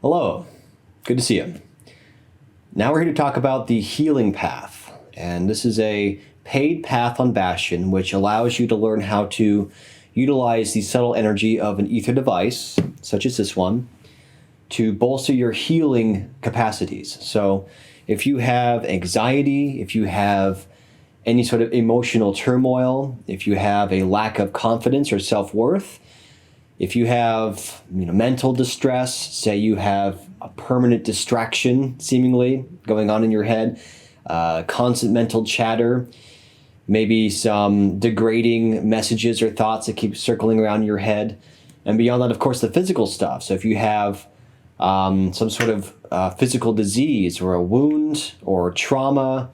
Hello, good to see you. Now we're here to talk about the healing path. And this is a paid path on Bastion, which allows you to learn how to utilize the subtle energy of an ether device, such as this one, to bolster your healing capacities. So if you have anxiety, if you have any sort of emotional turmoil, if you have a lack of confidence or self-worth, if you have mental distress, say you have a permanent distraction seemingly going on in your head, constant mental chatter, maybe some degrading messages or thoughts that keep circling around your head, and beyond that, of course, the physical stuff. So if you have some sort of physical disease or a wound or trauma,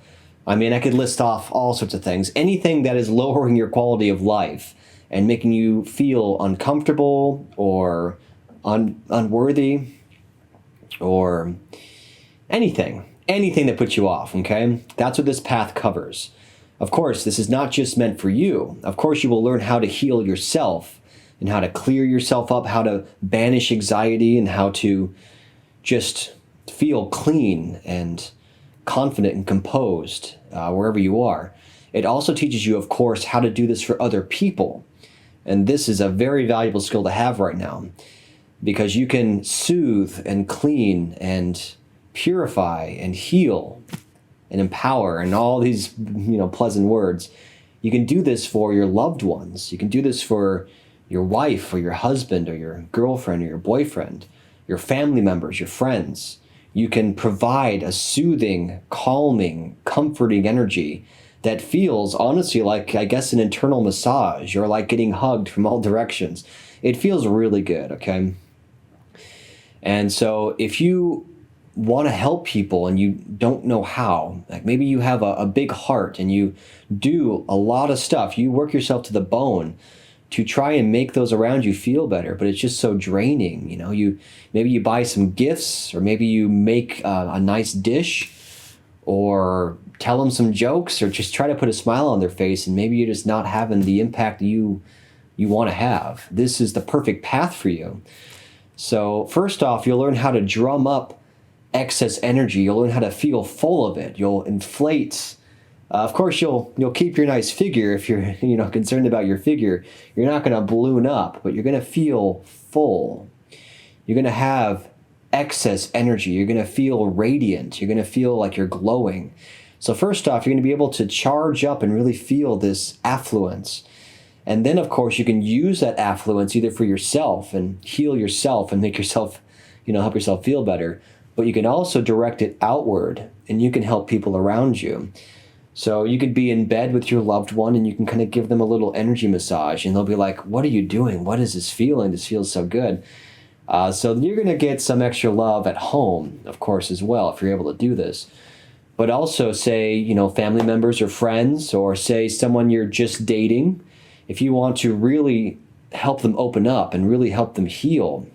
I could list off all sorts of things. Anything that is lowering your quality of life and making you feel uncomfortable or unworthy or anything that puts you off, okay? That's what this path covers. Of course, this is not just meant for you. Of course, you will learn how to heal yourself and how to clear yourself up, how to banish anxiety, and how to just feel clean and confident and composed wherever you are. It also teaches you, of course, how to do this for other people. And this is a very valuable skill to have right now, because you can soothe and clean and purify and heal and empower and all these pleasant words. You can do this for your loved ones. You can do this for your wife or your husband or your girlfriend or your boyfriend, your family members, your friends. You can provide a soothing, calming, comforting energy that feels, honestly, like, I guess, an internal massage, or like getting hugged from all directions. It feels really good, okay? And so if you want to help people and you don't know how, like maybe you have a big heart and you do a lot of stuff, you work yourself to the bone to try and make those around you feel better, but it's just so draining. Maybe you buy some gifts, or maybe you make a nice dish, or tell them some jokes, or just try to put a smile on their face, and maybe you're just not having the impact you want to have. This is the perfect path for you. So first off, you'll learn how to drum up excess energy. You'll learn how to feel full of it. You'll inflate. Of course, you'll keep your nice figure if you're concerned about your figure. You're not going to balloon up, but you're going to feel full. You're going to have excess energy. You're going to feel radiant. You're going to feel like you're glowing. So first off, you're going to be able to charge up and really feel this affluence. And then, of course, you can use that affluence either for yourself and heal yourself and make yourself, help yourself feel better. But you can also direct it outward, and you can help people around you. So you could be in bed with your loved one, and you can kind of give them a little energy massage, and they'll be like, "What are you doing? What is this feeling? This feels so good." So you're going to get some extra love at home, of course, as well, if you're able to do this. But also, say, family members or friends, or say someone you're just dating, if you want to really help them open up and really help them heal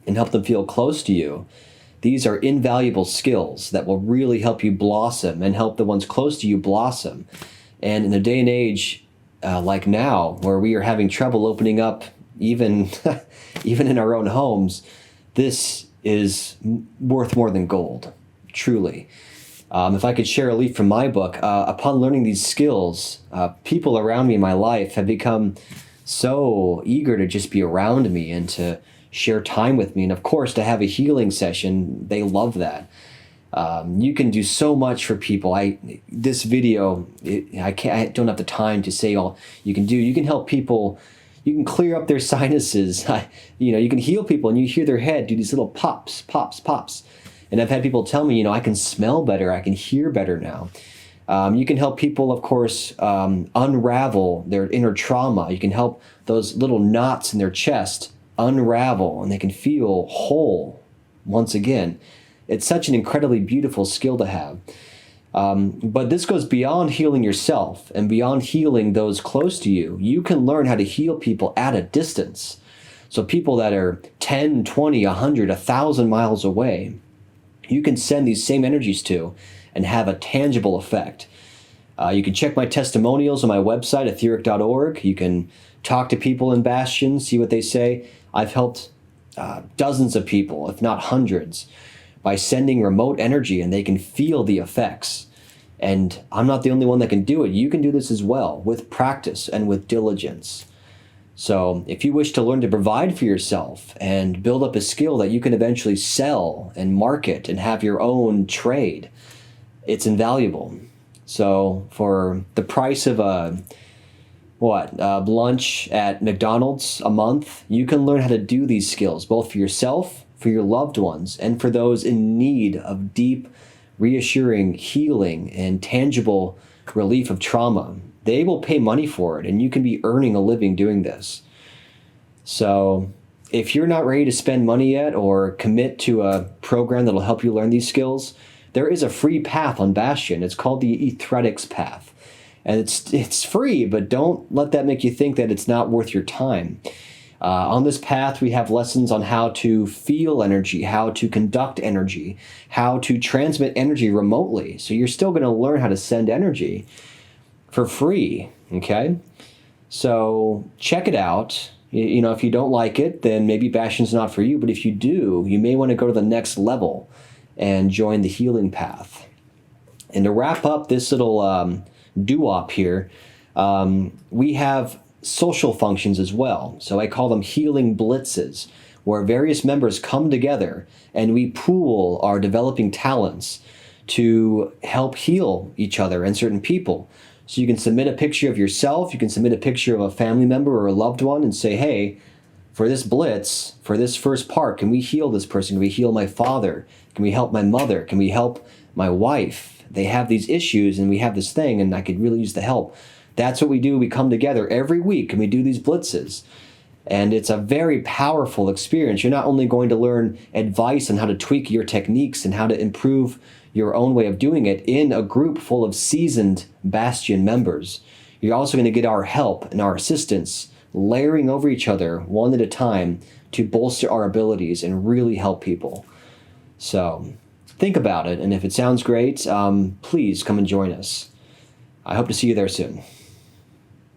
and help them feel close to you, these are invaluable skills that will really help you blossom and help the ones close to you blossom. And in a day and age like now, where we are having trouble opening up even in our own homes, this is worth more than gold, truly. If I could share a leaf from my book, upon learning these skills, people around me in my life have become so eager to just be around me and to share time with me. And of course, to have a healing session, they love that. You can do so much for people. This video, I don't have the time to say all you can do. You can help people. You can clear up their sinuses. You can heal people, and you hear their head do these little pops, pops, pops. And I've had people tell me, I can smell better. I can hear better now. You can help people, of course, unravel their inner trauma. You can help those little knots in their chest unravel, and they can feel whole once again. It's such an incredibly beautiful skill to have. But this goes beyond healing yourself and beyond healing those close to you. You can learn how to heal people at a distance. So people that are 10, 20, 100, 1,000 miles away, you can send these same energies to and have a tangible effect. You can check my testimonials on my website, etheric.org. You can talk to people in Bastion, see what they say. I've helped dozens of people, if not hundreds, by sending remote energy, and they can feel the effects. And I'm not the only one that can do it. You can do this as well with practice and with diligence. So if you wish to learn to provide for yourself and build up a skill that you can eventually sell and market and have your own trade, it's invaluable. So for the price of a lunch at McDonald's a month, you can learn how to do these skills, both for yourself, for your loved ones, and for those in need of deep, reassuring healing and tangible relief of trauma. They will pay money for it, and you can be earning a living doing this. So if you're not ready to spend money yet or commit to a program that'll help you learn these skills, there is a free path on Bastion. It's called the Ethretics Path. And it's free, but don't let that make you think that it's not worth your time. On this path, we have lessons on how to feel energy, how to conduct energy, how to transmit energy remotely. So you're still going to learn how to send energy for free, okay? So check it out. You know, if you don't like it, then maybe Bastion's not for you. But if you do, you may want to go to the next level and join the healing path. And to wrap up this little doo-wop here, we have social functions as well. So I call them healing blitzes, where various members come together and we pool our developing talents to help heal each other and certain people. So you can submit a picture of yourself, you can submit a picture of a family member or a loved one and say, hey, for this blitz, for this first part, can we heal this person? Can we heal my father? Can we help my mother? Can we help my wife? They have these issues and we have this thing and I could really use the help. That's what we do. We come together every week and we do these blitzes. And it's a very powerful experience. You're not only going to learn advice on how to tweak your techniques and how to improve your own way of doing it in a group full of seasoned Bastion members. You're also going to get our help and our assistance, layering over each other one at a time to bolster our abilities and really help people. So think about it. And if it sounds great, please come and join us. I hope to see you there soon.